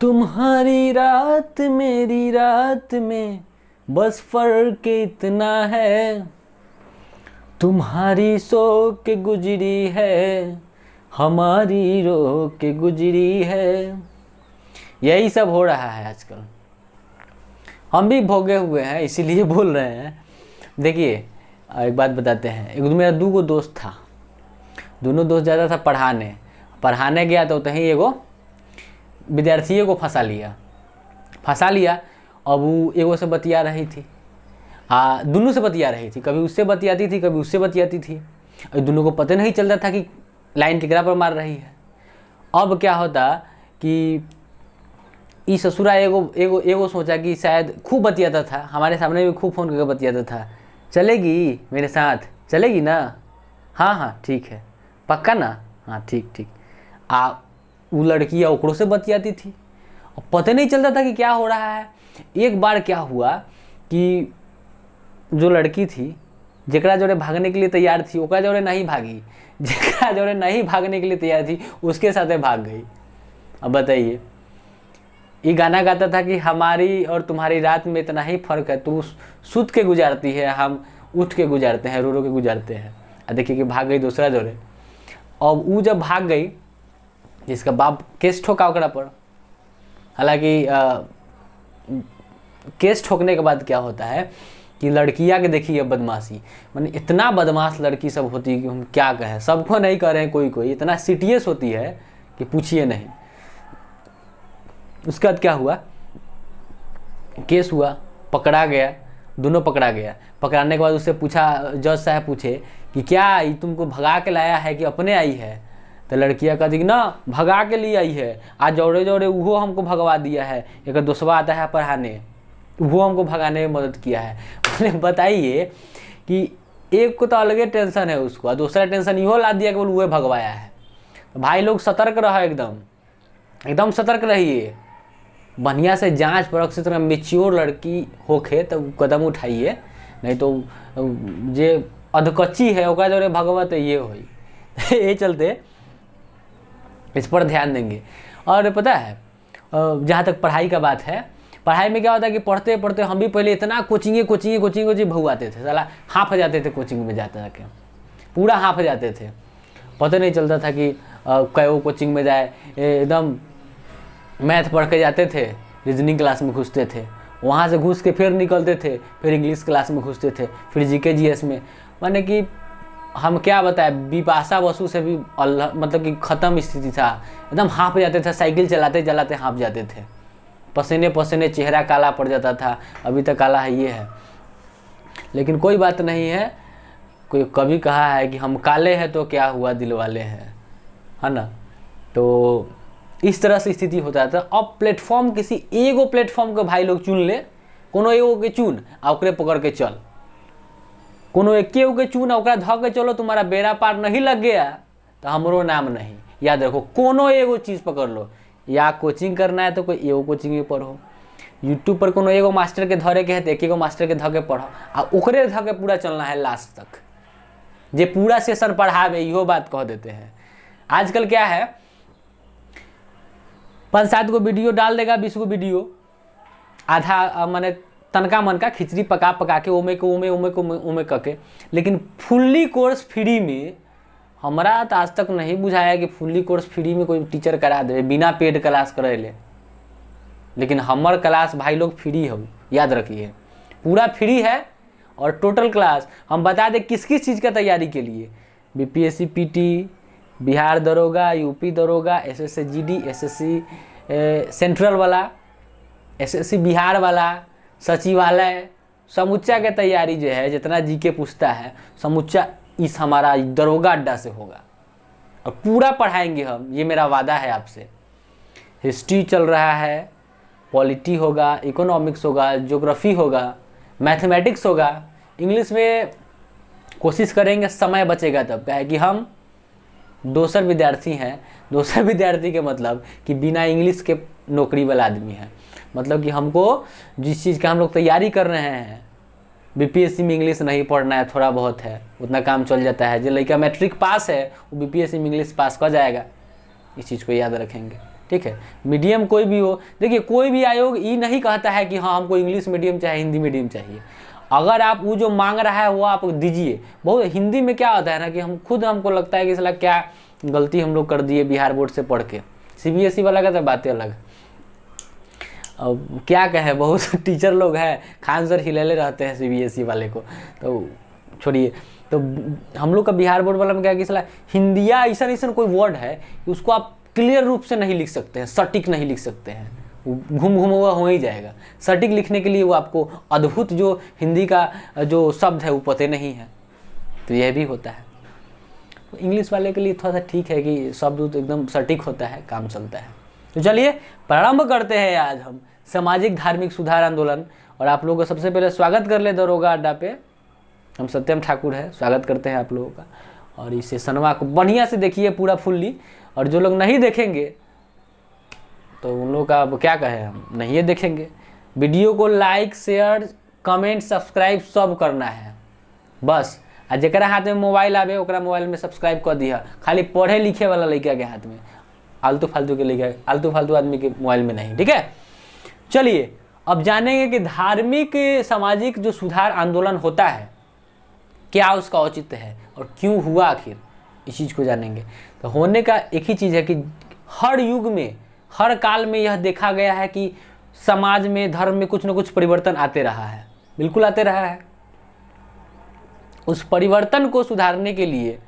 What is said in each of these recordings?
तुम्हारी रात मेरी रात में बस फर्क इतना है, तुम्हारी सो के गुजरी है, हमारी रो के गुजरी है। यही सब हो रहा है आजकल, हम भी भोगे हुए हैं इसीलिए बोल रहे हैं। देखिए एक बात बताते हैं, एक मेरा दो गो दोस्त था, दोनों दोस्त ज़्यादा था पढ़ाने गया तो कहीं एगो विद्यार्थी को फंसा लिया। अब वो एगो से बतिया रही थी, दोनों से बतिया रही थी, कभी उससे बतियाती थी कभी उससे बतियाती थी, और दोनों को पता नहीं चलता था कि लाइन केकरा पर मार रही है। अब क्या होता कि ई ससुरा एगो सोचा कि शायद खूब बतियाता था, हमारे सामने भी खूब फ़ोन करके बतियाता था, चलेगी मेरे साथ, चलेगी ना, हाँ हाँ ठीक है, पक्का ना, हाँ ठीक ठीक। वो लड़की ओकरों से बतियाती थी, और पता नहीं चलता था कि क्या हो रहा है। एक बार क्या हुआ कि जो लड़की थी जेकरा जोड़े भागने के लिए तैयार थी ओकरा जोड़े नहीं भागी, जेकरा जोड़े नहीं भागने के लिए तैयार थी उसके साथ भाग गई। अब बताइए, ये गाना गाता था कि हमारी और तुम्हारी रात में इतना ही फर्क है, तू सुत के गुजारती है, हम उठ के गुजारते हैं, रो रो के गुजारते हैं। और देखिए कि भाग गई दूसरा जोड़े। अब वो जब भाग गई, जिसका बाप केस ठोका ओकरा पर, हालांकि केस ठोकने के बाद क्या होता है कि लड़कियां के देखिए बदमाशी, माने इतना बदमाश लड़की सब होती है कि हम क्या कहें, सबको नहीं कह रहे हैं, कोई इतना सीटियस होती है कि पूछिए नहीं। उसके बाद क्या हुआ, केस हुआ, पकड़ा गया, दोनों पकड़ा गया। पकड़ाने के बाद उससे पूछा, जज साहब पूछे कि क्या ये तुमको भगा के लाया है कि अपने आई है? तो लड़कियाँ कहती कि ना भगा के लिए आई है, आज जोड़े जोड़े वो हमको भगवा दिया है, एक दूसरा आता है पढ़ाने, वो हमको भगाने में मदद किया है। मैंने बताइए कि एक को तो अलगे टेंशन है उसको, और दूसरा टेंशन इहो ला दिया कि बोल वो भगवाया है। तो भाई लोग सतर्क रहो, एकदम सतर्क रहिए, बढ़िया से जांच परख से तरह मेच्योर लड़की होके तो कदम उठाइए, नहीं तो जे अधकच्ची है ओकरा जोरे भगवत ये होई। ये चलते इस पर ध्यान देंगे। और पता है जहाँ तक पढ़ाई का बात है, पढ़ाई में क्या होता है कि पढ़ते पढ़ते हम भी पहले इतना कोचिंग भगवाते थे, साला हाँफ जाते थे, कोचिंग में जाते जाके पूरा हाँफ जाते थे, पता नहीं चलता था कि कई कोचिंग में जाए, एकदम मैथ पढ़ के जाते थे, रीजनिंग क्लास में घुसते थे, वहाँ से घुस के फिर निकलते थे, फिर इंग्लिश क्लास में घुसते थे, फिर जीके जीएस में। माने कि हम क्या बताएं, बिपाशा बसु से भी अल्लाह मतलब कि ख़त्म स्थिति था, एकदम हाँफ जाते थे, साइकिल चलाते चलाते हाँफ जाते थे, पसीने पसीने चेहरा काला पड़ जाता था। अभी तक काला है ये है, लेकिन कोई बात नहीं है। कोई कभी कहा है कि हम काले हैं तो क्या हुआ, दिल वाले हैं, है ना। तो इस तरह से स्थिति होता था। अब प्लेटफॉर्म किसी एगो प्लेटफॉर्म के भाई लोग चुन ले, कोनो एगो के चुन आ ओकरे पकड़ के चल, कोनो एके के चुन आ ओकरा धऽ के चलो, तुम्हारा बेड़ा पार नहीं लग गया तो हमरो नाम नहीं। याद रखो, कोनो एगो चीज़ पकड़ लो, या कोचिंग करना है तो कोई एगो कोचिंग में पढ़ो, यूट्यूब पर कोनो एगो मास्टर के धरे के है तो एक एगो मास्टर के धऽ के पढ़ो, आ ओकरे धऽ के पूरा चलना है लास्ट तक, जे पूरा सेशन पढ़ावे इहो बात कह देते हैं। आजकल क्या है, 5-7 गो वीडियो डाल देगा, 20 गो वीडियो, आधा माने तनका मन का खिचड़ी पका के ओमे करके, लेकिन फुल्ली कोर्स फ्री में हमारा तो आज तक नहीं बुझाया कि फुल्ली कोर्स फ्री में कोई टीचर करा दे बिना पेड क्लास करे ले। लेकिन हमार क्लास भाई लोग फ्री हो, याद रखिए, पूरा फ्री है। और टोटल क्लास हम बता दें किस किस चीज़ का तैयारी के लिए, बीपीएससी पीटी, बिहार दरोगा, यूपी दरोगा, एसएससी जीडी, एसएससी सेंट्रल वाला, एसएससी बिहार वाला, सचिवालय, समुच्चा के तैयारी जो है, जितना जीके पूछता है समुच्चा इस हमारा दरोगा अड्डा से होगा, और पूरा पढ़ाएंगे हम, ये मेरा वादा है आपसे। हिस्ट्री चल रहा है, पॉलिटी होगा, इकोनॉमिक्स होगा, ज्योग्राफी होगा, मैथमेटिक्स होगा, इंग्लिश में कोशिश करेंगे, समय बचेगा तब। क्या है कि हम दोसर विद्यार्थी हैं, दोसर विद्यार्थी के मतलब कि बिना इंग्लिश के नौकरी वाला आदमी है, मतलब कि हमको जिस चीज़ का हम लोग तैयारी कर रहे हैं, बीपीएससी में इंग्लिश नहीं पढ़ना है, थोड़ा बहुत है, उतना काम चल जाता है। जो लड़का मैट्रिक पास है वो बीपीएससी में इंग्लिश पास कर जाएगा, इस चीज़ को याद रखेंगे। ठीक है। मीडियम कोई भी हो, देखिए कोई भी आयोग ये नहीं कहता है कि हाँ हमको इंग्लिश मीडियम चाहिए, हिंदी मीडियम चाहिए। अगर आप वो जो मांग रहा है वो आप दीजिए। बहुत हिंदी में क्या होता है ना कि हमको लगता है कि साला क्या गलती हम लोग कर दिए बिहार बोर्ड से पढ़ के। सीबीएसई वाला का तो बातें अलग। अब क्या कहे, बहुत टीचर लोग हैं, खान सर हिलेले रहते हैं सीबीएसई वाले को, तो छोड़िए। तो हम लोग का बिहार बोर्ड वाला में क्या कि साला हिंदिया ऐसा कोई वर्ड है कि उसको आप क्लियर रूप से नहीं लिख सकते हैं, सटीक नहीं लिख सकते हैं, घूम हुआ हो ही जाएगा। सटीक लिखने के लिए वो आपको अद्भुत जो हिंदी का जो शब्द है वो पते नहीं है, तो यह भी होता है। तो इंग्लिश वाले के लिए थोड़ा सा ठीक है कि शब्द तो एकदम सटीक होता है, काम चलता है। तो चलिए प्रारंभ करते हैं आज हम सामाजिक धार्मिक सुधार आंदोलन। और आप लोगों का सबसे पहले स्वागत कर ले दरोगा अड्डा पे, हम सत्यम ठाकुर है, स्वागत करते हैं आप लोगों का। और इस सेशनवा को बढ़िया से देखिए पूरा फुल्ली, और जो लोग नहीं देखेंगे तो उन लोगों का अब क्या कहें, हम नहीं देखेंगे। वीडियो को लाइक शेयर कमेंट सब्सक्राइब सब करना है बस। आ जरा हाथ में मोबाइल आवे ओकरा मोबाइल में सब्सक्राइब कर दिया, खाली पढ़े लिखे वाला लड़का के हाथ में, आलतू फालतू के लड़का, आलतू फालतू आदमी के मोबाइल में नहीं, ठीक है। चलिए अब जानेंगे कि धार्मिक सामाजिक जो सुधार आंदोलन होता है क्या उसका औचित्य है और क्यों हुआ आखिर, इस चीज़ को जानेंगे। तो होने का एक ही चीज़ है कि हर युग में हर काल में यह देखा गया है कि समाज में धर्म में कुछ न कुछ परिवर्तन आते रहा है, बिल्कुल आते रहा है। उस परिवर्तन को सुधारने के लिए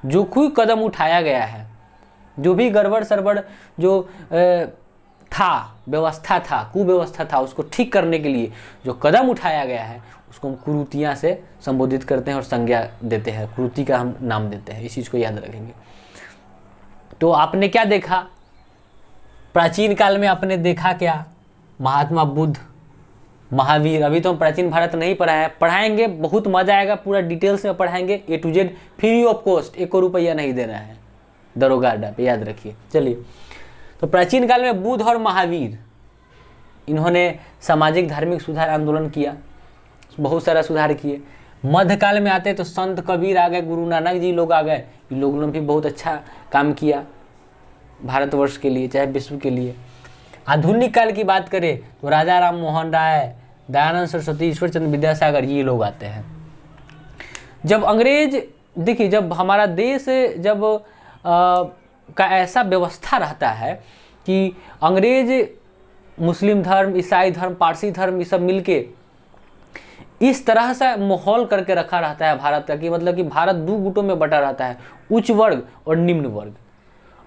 जो कोई कदम उठाया गया है, जो भी गड़बड़ सरबड़ जो था, व्यवस्था था, कुव्यवस्था था, उसको ठीक करने के लिए जो कदम उठाया गया है उसको हम कुरीतियाँ से संबोधित करते हैं और संज्ञा देते हैं, कुरीति का हम नाम देते हैं। इस चीज़ को याद रखेंगे। तो आपने क्या देखा प्राचीन काल में, आपने देखा क्या, महात्मा बुद्ध, महावीर। अभी तो हम प्राचीन भारत नहीं पढ़ाए, पढ़ाएंगे, बहुत मजा आएगा, पूरा डिटेल्स में पढ़ाएंगे, A to Z free of cost, 1 रुपया नहीं देना है दरोगा अड्डा पे, याद रखिए। चलिए, तो प्राचीन काल में बुद्ध और महावीर इन्होंने सामाजिक धार्मिक सुधार आंदोलन किया, बहुत सारा सुधार किए। मध्यकाल में आते तो संत कबीर आ गए, गुरु नानक जी लोग आ गए, इन लोगों ने भी बहुत अच्छा काम किया भारतवर्ष के लिए चाहे विश्व के लिए। आधुनिक काल की बात करें तो राजा राम मोहन राय, दयानंद सरस्वती, ईश्वर चंद्र विद्यासागर, ये लोग आते हैं। जब अंग्रेज, देखिए जब हमारा देश जब का ऐसा व्यवस्था रहता है कि अंग्रेज मुस्लिम धर्म, ईसाई धर्म, पारसी धर्म ये सब मिलके इस तरह से माहौल करके रखा रहता है भारत का कि मतलब कि भारत 2 गुटों में बटा रहता है, उच्च वर्ग और निम्न वर्ग।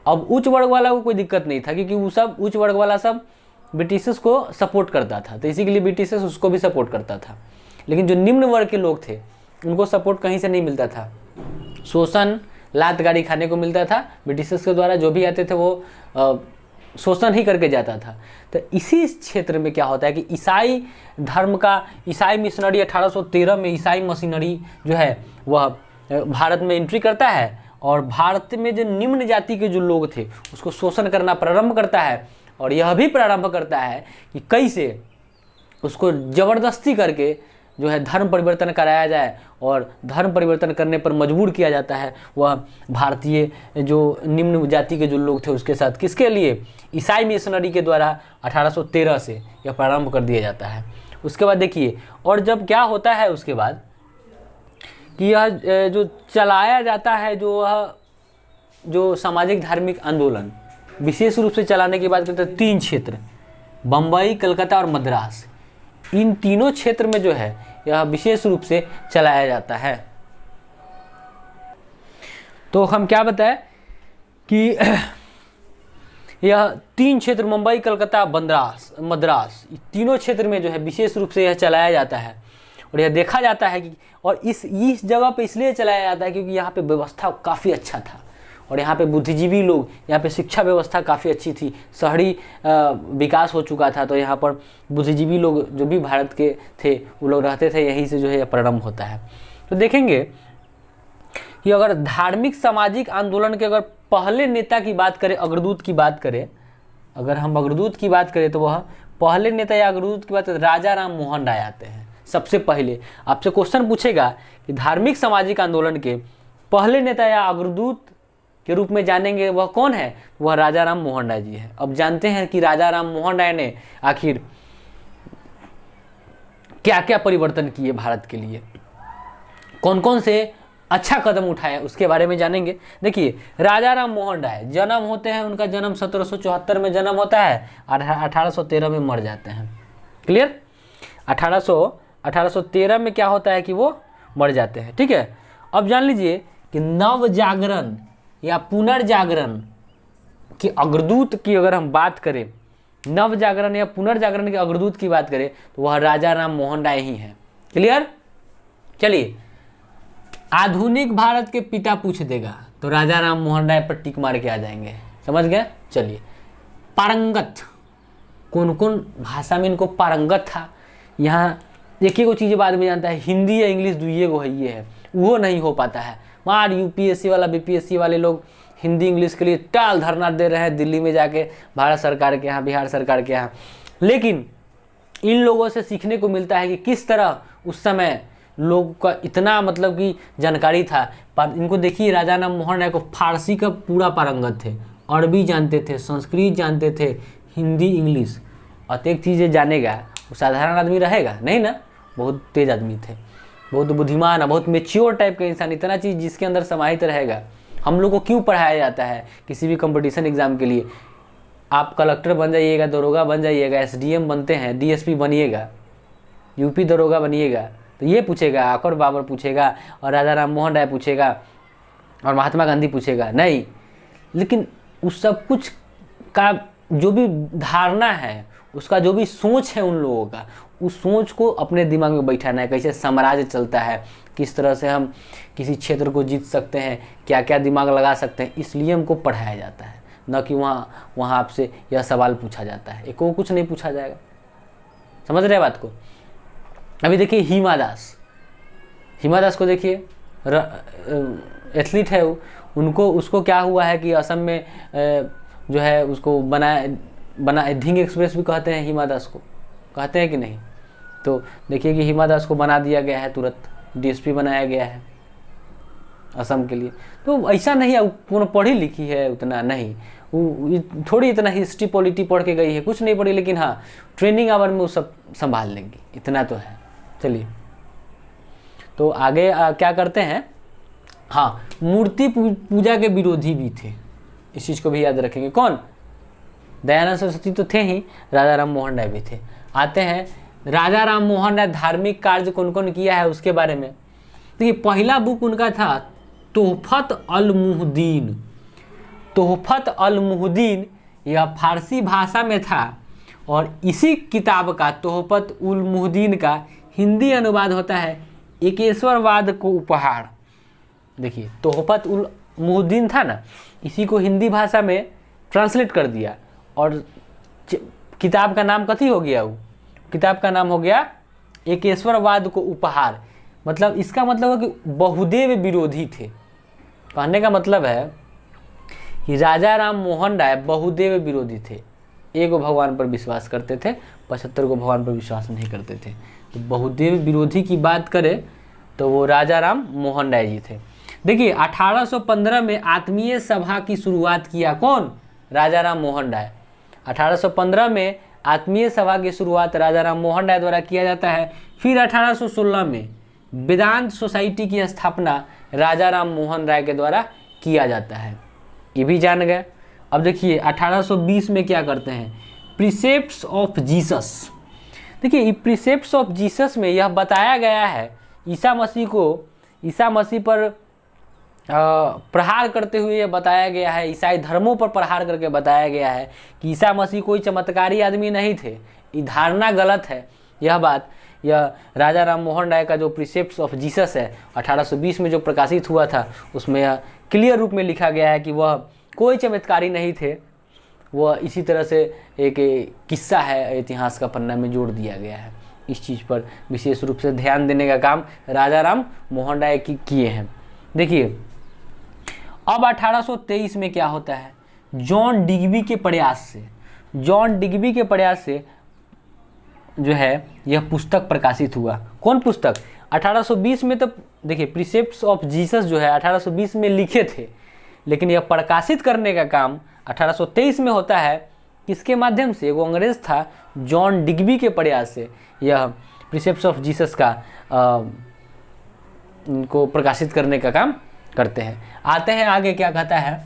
अब उच्च वर्ग वाला को कोई दिक्कत नहीं था क्योंकि वो सब उच्च वर्ग वाला सब ब्रिटिशर्स को सपोर्ट करता था, तो इसी के लिए ब्रिटिशर्स उसको भी सपोर्ट करता था। लेकिन जो निम्न वर्ग के लोग थे उनको सपोर्ट कहीं से नहीं मिलता था, शोषण लात गाड़ी खाने को मिलता था। ब्रिटिशर्स के द्वारा जो भी आते थे वो शोषण ही करके जाता था। तो इसी क्षेत्र में क्या होता है कि ईसाई धर्म का, ईसाई मिशनरी 1813 में ईसाई मशीनरी जो है वह भारत में एंट्री करता है और भारत में जो निम्न जाति के जो लोग थे उसको शोषण करना प्रारंभ करता है। और यह भी प्रारंभ करता है कि कैसे उसको ज़बरदस्ती करके जो है धर्म परिवर्तन कराया जाए, और धर्म परिवर्तन करने पर मजबूर किया जाता है वह भारतीय जो निम्न जाति के जो लोग थे उसके साथ। किसके लिए? ईसाई मिशनरी के द्वारा 1813 से यह प्रारंभ कर दिया जाता है। उसके बाद देखिए, और जब क्या होता है उसके बाद कि यह जो चलाया जाता है जो सामाजिक धार्मिक आंदोलन विशेष रूप से चलाने की बात करते हैं 3 क्षेत्र, बम्बई, कलकत्ता और मद्रास, इन तीनों क्षेत्र में जो है यह विशेष रूप से चलाया जाता है। तो हम क्या बताएं कि यह 3 क्षेत्र मुंबई, कलकत्ता, मद्रास, तीनों क्षेत्र में जो है विशेष रूप से यह चलाया जाता है। और यह देखा जाता है कि और इस जगह पे इसलिए चलाया जाता है क्योंकि यहाँ पे व्यवस्था काफ़ी अच्छा था और यहाँ पे बुद्धिजीवी लोग, यहाँ पे शिक्षा व्यवस्था काफ़ी अच्छी थी, शहरी विकास हो चुका था, तो यहाँ पर बुद्धिजीवी लोग जो भी भारत के थे वो लोग रहते थे, यहीं से जो है यह प्रारंभ होता है। तो देखेंगे कि अगर धार्मिक सामाजिक आंदोलन के अगर पहले नेता की बात करें, अग्रदूत की बात करें, अगर हम अग्रदूत की बात करें तो वह पहले नेता या अग्रदूत की बात करें राजा राम मोहन राय आते हैं। सबसे पहले आपसे क्वेश्चन पूछेगा कि धार्मिक सामाजिक आंदोलन के पहले नेता या अग्रदूत के रूप में जानेंगे। वह कौन है? वह राजा राम मोहन राय जी है। अब जानते हैं कि राजा राम मोहन राय ने आखिर क्या क्या परिवर्तन किए भारत के लिए, कौन कौन से अच्छा कदम उठाया, उसके बारे में जानेंगे। देखिए, राजा राम मोहन राय जन्म होते हैं, उनका जन्म 1774 में जन्म होता है, 1813 में मर जाते हैं। क्लियर? 1813 में क्या होता है कि वो मर जाते हैं। ठीक है, अब जान लीजिए कि नव जागरण या पुनर्जागरण के अग्रदूत की अगर हम बात करें, नव जागरण या पुनर्जागरण के अग्रदूत की बात करें, तो वह राजा राम मोहन राय ही हैं। क्लियर? चलिए, आधुनिक भारत के पिता पूछ देगा तो राजा राम मोहन राय पर टिक मार के आ जाएंगे। समझ गए? चलिए, पारंगत, कौन कौन भाषा में इनको पारंगत था, यहाँ एक ही को चीज़ बाद में जानता है, हिंदी या इंग्लिश दुइये को है, ये है, वो नहीं हो पाता है। मार यूपीएससी वाला बीपीएससी वाले लोग हिंदी इंग्लिश के लिए टाल धरना दे रहे हैं दिल्ली में जाके, भारत सरकार के यहाँ, बिहार सरकार के यहाँ। लेकिन इन लोगों से सीखने को मिलता है कि किस तरह उस समय लोग का इतना मतलब कि जानकारी था। पर इनको देखिए, राजा राम मोहन राय को फारसी का पूरा पारंगत थे, अरबी जानते थे, संस्कृत जानते थे, हिंदी इंग्लिश। अनेक चीज़ें जानेगा, वो साधारण आदमी रहेगा नहीं ना, बहुत तेज आदमी थे, बहुत बुद्धिमान, बहुत मेच्योर टाइप का इंसान। इतना चीज़ जिसके अंदर समाहित रहेगा। हम लोग को क्यों पढ़ाया जाता है किसी भी कंपटीशन एग्जाम के लिए, आप कलेक्टर बन जाइएगा, दरोगा बन जाइएगा, एसडीएम बनते हैं, डीएसपी बनिएगा, यूपी दरोगा बनिएगा, तो ये पूछेगा, अकबर बाबर पूछेगा, और राजा राम मोहन राय पूछेगा, और महात्मा गांधी पूछेगा नहीं। लेकिन उस सब कुछ का जो भी धारणा है, उसका जो भी सोच है उन लोगों का, उस सोच को अपने दिमाग में बैठाना है। कैसे साम्राज्य चलता है, किस तरह से हम किसी क्षेत्र को जीत सकते हैं, क्या क्या दिमाग लगा सकते हैं, इसलिए हमको पढ़ाया जाता है। न कि वहाँ आपसे यह सवाल पूछा जाता है, एक को कुछ नहीं पूछा जाएगा। समझ रहे हैं बात को? अभी देखिए हिमा दास को देखिए, एथलीट है वो, उसको क्या हुआ है कि असम में जो है उसको बना धिंग एक्सप्रेस भी कहते हैं, हिमा दास को कहते हैं कि नहीं? तो देखिए कि हिमा दास को बना दिया गया है, तुरंत डीएसपी बनाया गया है असम के लिए। तो ऐसा नहीं है वो पढ़ी लिखी है उतना नहीं, वो थोड़ी इतना हिस्ट्री पॉलिटी पढ़ के गई है, कुछ नहीं पढ़ी, लेकिन हाँ ट्रेनिंग आवर में वो सब संभाल लेंगी, इतना तो है। चलिए, तो आगे क्या करते हैं, हाँ, मूर्ति पूजा के विरोधी भी थे, इस चीज़ को भी याद रखेंगे। कौन? दयानंद सरस्वती तो थे ही, राजा राम मोहन राय भी थे। आते हैं राजा राम मोहन राय धार्मिक कार्य कौन कौन किया है उसके बारे में। देखिए, पहला बुक उनका था तोहफत अल मुहद्दीन। तोहफत अल मुहद्दीन यह फारसी भाषा में था, और इसी किताब का, तोहफत उल मुहद्दीन का हिंदी अनुवाद होता है एकेश्वरवाद को उपहार। देखिए, तोहफत उल मुहद्दीन था ना, इसी को हिंदी भाषा में ट्रांसलेट कर दिया, और किताब का नाम कथी हो गया? वो किताब का नाम हो गया एकेश्वरवाद को उपहार। मतलब इसका मतलब है कि बहुदेव विरोधी थे। कहने का मतलब है कि राजा राम मोहन राय बहुदेव विरोधी थे, एक भगवान पर विश्वास करते थे, 75 को भगवान पर विश्वास नहीं करते थे। तो बहुदेव विरोधी की बात करें तो वो राजा राम मोहन राय जी थे। देखिए, 1815 में आत्मीय सभा की शुरुआत किया कौन? राजा राम मोहन राय। 1815 में आत्मीय सभा की शुरुआत राजा राम मोहन राय द्वारा किया जाता है। फिर 1816 में वेदांत सोसाइटी की स्थापना राजा राम मोहन राय के द्वारा किया जाता है, ये भी जान गए। अब देखिए 1820 में क्या करते हैं, प्रीसेप्ट्स ऑफ जीसस। देखिए, ये प्रीसेप्ट्स ऑफ जीसस में यह बताया गया है, ईसा मसीह पर प्रहार करते हुए यह बताया गया है, ईसाई धर्मों पर प्रहार करके बताया गया है कि ईसा मसीह कोई चमत्कारी आदमी नहीं थे। ये धारणा गलत है। यह बात, यह राजा राम मोहन राय का जो प्रीसेप्ट्स ऑफ जीसस है 1820 में जो प्रकाशित हुआ था, उसमें यह क्लियर रूप में लिखा गया है कि वह कोई चमत्कारी नहीं थे। वह इसी तरह से एक किस्सा है, इतिहास का पन्ना में जोड़ दिया गया है। इस चीज़ पर विशेष रूप से ध्यान देने का काम राजा राम मोहन राय किए हैं। देखिए, अब 1823 में क्या होता है, जॉन डिग्बी के प्रयास से जो है यह पुस्तक प्रकाशित हुआ। कौन पुस्तक? 1820 में तो देखिए प्रीसेप्ट्स ऑफ जीसस जो है 1820 में लिखे थे, लेकिन यह प्रकाशित करने का काम 1823 में होता है। किसके माध्यम से? वो अंग्रेज था जॉन डिग्बी के प्रयास से यह प्रिसेप्ट्स ऑफ जीसस का को प्रकाशित करने का काम करते हैं। आते हैं आगे, क्या कहता है,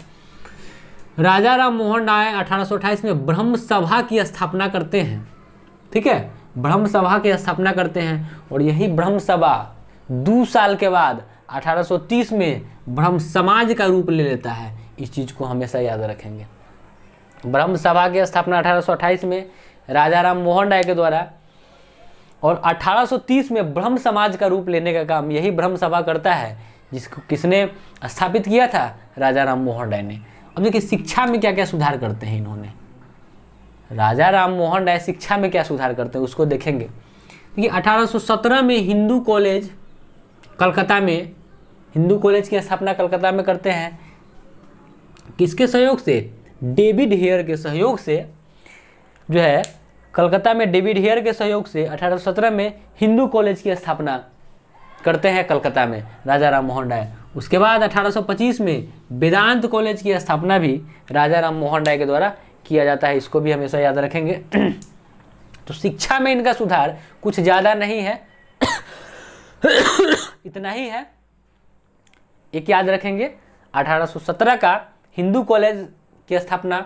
राजा राम मोहन राय 1828 में ब्रह्म सभा की स्थापना करते हैं। ठीक है, ब्रह्म सभा की स्थापना करते हैं और यही ब्रह्म सभा 2 साल के बाद 1830 में ब्रह्म समाज का रूप ले लेता है। इस चीज़ को हमेशा याद रखेंगे। ब्रह्म सभा की स्थापना 1828 में राजा राम मोहन राय के द्वारा और 1830 में ब्रह्म समाज का रूप लेने का काम यही ब्रह्म सभा करता है, जिसको किसने स्थापित किया था? राजा राम मोहन राय ने। अब देखिए शिक्षा में क्या क्या सुधार करते हैं इन्होंने। राजा राम मोहन राय शिक्षा में क्या सुधार करते हैं उसको देखेंगे। देखिए 1817 में हिंदू कॉलेज कलकत्ता में, हिंदू कॉलेज की स्थापना कलकत्ता में करते हैं। किसके सहयोग से? डेविड हेयर के सहयोग से, जो है कलकत्ता में डेविड हेयर के सहयोग से 1817 में हिंदू कॉलेज की स्थापना करते हैं कलकत्ता में राजा राम मोहन राय। उसके बाद 1825 में वेदांत कॉलेज की स्थापना भी राजा राम मोहन राय के द्वारा किया जाता है। इसको भी हमेशा याद रखेंगे। तो शिक्षा में इनका सुधार कुछ ज़्यादा नहीं है, इतना ही है। एक याद रखेंगे, 1817 का हिंदू कॉलेज की स्थापना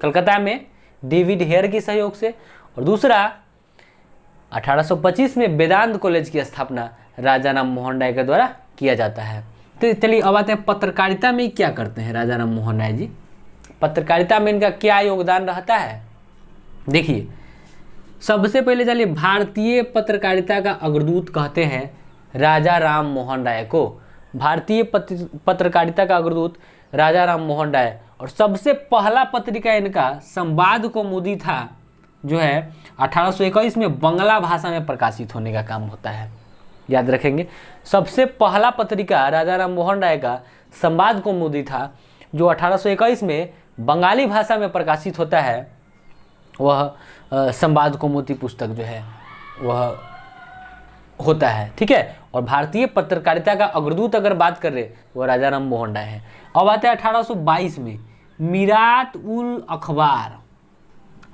कलकत्ता में डेविड हेयर के सहयोग से, और दूसरा 1825 में वेदांत कॉलेज की स्थापना राजा राम मोहन राय के द्वारा किया जाता है। तो चलिए अब आते हैं पत्रकारिता में क्या करते हैं राजा राम मोहन राय जी। पत्रकारिता में इनका क्या योगदान रहता है? देखिए सबसे पहले चलिए भारतीय पत्रकारिता का अग्रदूत कहते हैं राजा राम मोहन राय को। भारतीय पत्रकारिता का अग्रदूत राजा राम मोहन राय। और सबसे पहला पत्रिका इनका संवाद कौमुदी था, जो है 1821 में बंगला भाषा में प्रकाशित होने का काम होता है। याद रखेंगे, सबसे पहला पत्रिका राजा राम मोहन राय का संवाद कौमुदी था, जो 1821 में बंगाली भाषा में प्रकाशित होता है। वह संवाद कौमुदी पुस्तक जो है वह होता है। ठीक है, और भारतीय पत्रकारिता का अग्रदूत अगर बात कर रहे वो राजा राम मोहन राय है। अब आते हैं 1822 में मीरात उल अखबार,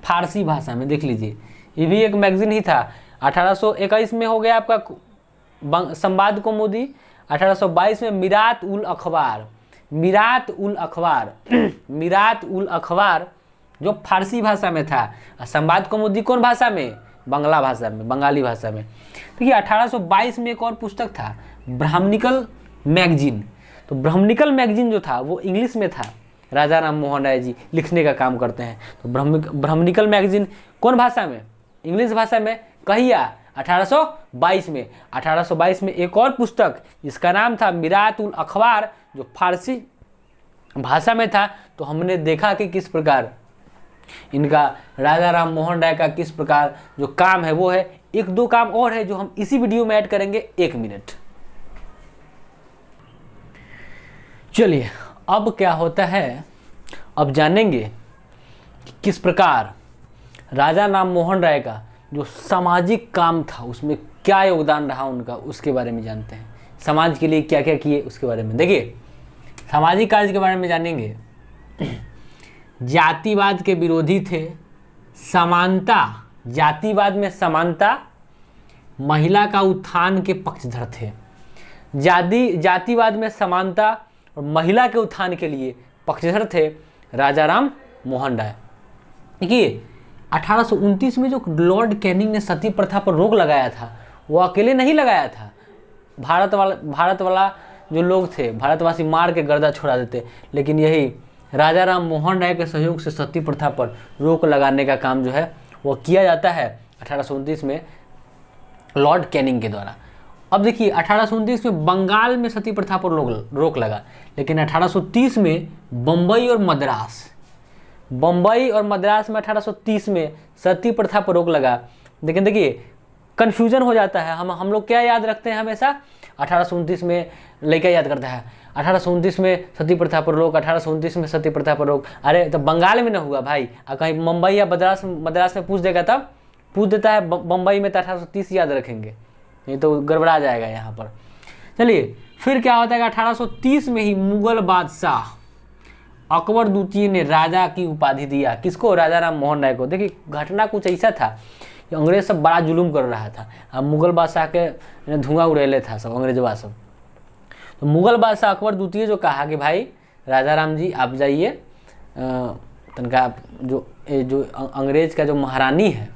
फारसी भाषा में। देख लीजिए, ये भी एक मैगजीन ही था। 1821 में हो गया आपका संवाद कौमुदी, 1822 में मीरात उल अखबार। मीरात उल अखबार मीरात उल अखबार जो फारसी भाषा में था। संवाद कौमुदी कौन भाषा में? बंगला भाषा में, बंगाली भाषा में। देखिए 1822 में एक और पुस्तक था ब्राह्मणिकल मैगजीन। तो ब्राह्मणिकल मैगजीन जो था वो इंग्लिश में था। राजा राम मोहन राय जी लिखने का काम करते हैं। तो ब्राह्मणिकल मैगजीन कौन भाषा में? इंग्लिश भाषा में। कहिया 1822 में। 1822 में एक और पुस्तक जिसका नाम था मीरात उल अखबार, जो फारसी भाषा में था। तो हमने देखा कि किस प्रकार इनका राजा राम मोहन राय का किस प्रकार जो काम है वो है। एक दो काम और है जो हम इसी वीडियो में ऐड करेंगे। 1 मिनट। चलिए अब क्या होता है, अब जानेंगे कि किस प्रकार राजा राम मोहन राय का जो सामाजिक काम था उसमें क्या योगदान रहा उनका, उसके बारे में जानते हैं। समाज के लिए क्या क्या किए उसके बारे में। देखिए सामाजिक कार्य के बारे में जानेंगे। जातिवाद के विरोधी थे, समानता, जातिवाद में समानता, महिला का उत्थान के पक्षधर थे। जातिवाद में समानता और महिला के उत्थान के लिए पक्षधर थे राजा राम मोहन राय। देखिए 1829 में जो लॉर्ड कैनिंग ने सती प्रथा पर रोक लगाया था वो अकेले नहीं लगाया था। भारत वाला जो लोग थे, भारतवासी मार के गर्दा छोड़ा देते, लेकिन यही राजा राम मोहन राय के सहयोग से सती प्रथा पर रोक लगाने का काम जो है वो किया जाता है 1829 में लॉर्ड कैनिंग के द्वारा। अब देखिए 1829 में बंगाल में सती प्रथा पर रोक लगा, लेकिन 1830 में बम्बई और मद्रास में 1830 में सती प्रथा पर रोक लगा। लेकिन देखिए कन्फ्यूजन हो जाता है। हम लोग क्या याद रखते हैं हमेशा? 1829 में लड़का याद करता है 1829 में सती प्रथा पर रोक, 1829 में सती प्रथा पर रोक। अरे तो बंगाल में ना हुआ भाई, कहीं मुंबई या मद्रास में पूछ देगा, तब पूछ देता है बम्बई में, तो 1830 याद रखेंगे, नहीं तो गड़बड़ा जाएगा यहाँ पर। चलिए फिर क्या होता है कि 1830 में ही मुगल बादशाह अकबर द्वितीय ने राजा की उपाधि दिया। किसको? राजा राम मोहन राय को। देखिए घटना कुछ ऐसा था कि अंग्रेज सब बड़ा जुलूम कर रहा था। अब मुगल बादशाह के धुआं उड़ेले था सब अंग्रेजवा सब। तो मुगल बादशाह अकबर द्वितीय जो कहा कि भाई राजा राम जी आप जाइए, तनका जो अंग्रेज का जो महारानी है,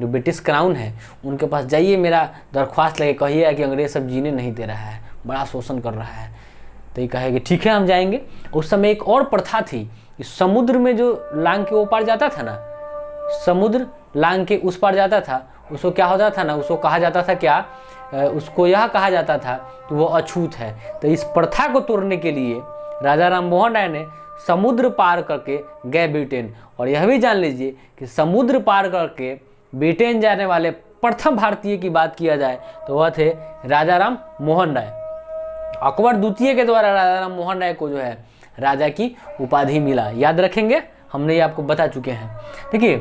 जो ब्रिटिश क्राउन है, उनके पास जाइए, मेरा दरख्वास्त लेके कहिए कि अंग्रेज सब जीने नहीं दे रहा है, बड़ा शोषण कर रहा है। तो ये कहे कि ठीक है हम जाएंगे। उस समय एक और प्रथा थी कि समुद्र में जो लांग के ऊपर जाता था ना, समुद्र लांग के उस पार जाता था, उसको क्या होता था ना, उसको कहा जाता था क्या, उसको यह कहा जाता था कि वो अछूत है। तो इस प्रथा को तोड़ने के लिए राजा राम मोहन राय ने समुद्र पार करके गए ब्रिटेन। और यह भी जान लीजिए कि समुद्र पार करके ब्रिटेन जाने वाले प्रथम भारतीय की बात किया जाए तो वह थे राजा राम मोहन राय। अकबर द्वितीय के द्वारा राजा राम मोहन राय को जो है राजा की उपाधि मिला। याद रखेंगे, हमने ये आपको बता चुके हैं। देखिए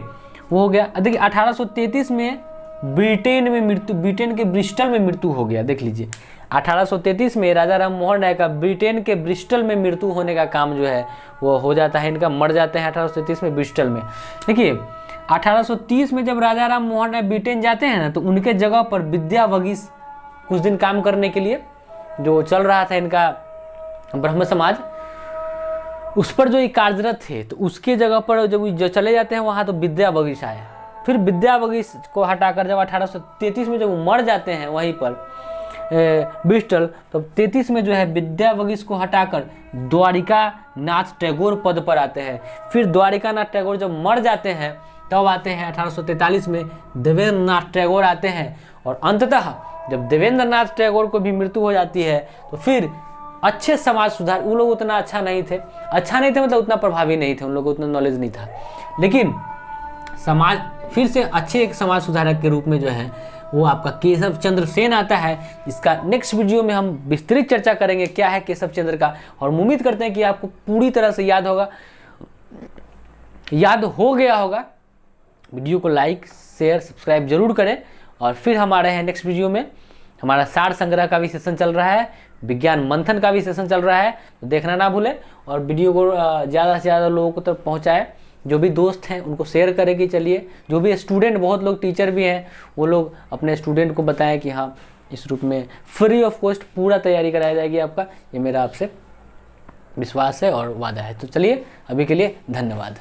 वो हो गया। देखिए 1833 में ब्रिटेन के ब्रिस्टल में मृत्यु हो गया। देख लीजिए 1833 में राजा राम मोहन राय का ब्रिटेन के ब्रिस्टल में मृत्यु होने का काम जो है वो हो जाता है, इनका मर जाते हैं 1833 में ब्रिस्टल में। देखिए 1830 में जब राजा राम मोहन राय ब्रिटेन जाते हैं ना, तो उनके जगह पर विद्यावगीस कुछ दिन काम करने के लिए जो चल रहा था इनका ब्रह्म समाज, उस पर जो ये कार्यरत थे, तो उसके जगह पर जब जो चले जाते हैं वहाँ, तो विद्यावगीस आया। फिर विद्यावगीस को हटाकर जब 1833 में जब वो मर जाते हैं वहीं पर ब्रिस्टल, तो 33 में जो है विद्यावगीस को हटाकर द्वारिका नाथ टैगोर पद पर आते हैं। फिर द्वारिका नाथ टैगोर जब मर जाते हैं तब आते हैं 1843 में देवेंद्र नाथ टैगोर आते हैं। और अंततः जब देवेंद्र नाथ टैगोर को भी मृत्यु हो जाती है तो फिर अच्छे समाज सुधार, उन लोग उतना अच्छा नहीं थे मतलब उतना प्रभावी नहीं थे, उन लोगों को उतना नॉलेज नहीं था, लेकिन समाज फिर से अच्छे एक समाज सुधारक के रूप में जो है वो आपका केशव चंद्र सेन आता है। इसका नेक्स्ट वीडियो में हम विस्तृत चर्चा करेंगे क्या है केशव चंद्र का, और उम्मीद करते हैं कि आपको पूरी तरह से याद हो गया होगा। वीडियो को लाइक शेयर सब्सक्राइब जरूर करें। और फिर हमारे हैं नेक्स्ट वीडियो में, हमारा सार संग्रह का भी सेशन चल रहा है, विज्ञान मंथन का भी सेशन चल रहा है, तो देखना ना भूलें। और वीडियो को ज़्यादा से ज़्यादा लोगों तक पहुँचाएँ, जो भी दोस्त हैं उनको शेयर करेंगे। चलिए जो भी स्टूडेंट, बहुत लोग टीचर भी हैं, वो लोग अपने स्टूडेंट को बताएं कि हाँ इस रूप में फ्री ऑफ कॉस्ट पूरा तैयारी कराई जाएगी आपका, ये मेरा आपसे विश्वास है और वादा है। तो चलिए अभी के लिए धन्यवाद।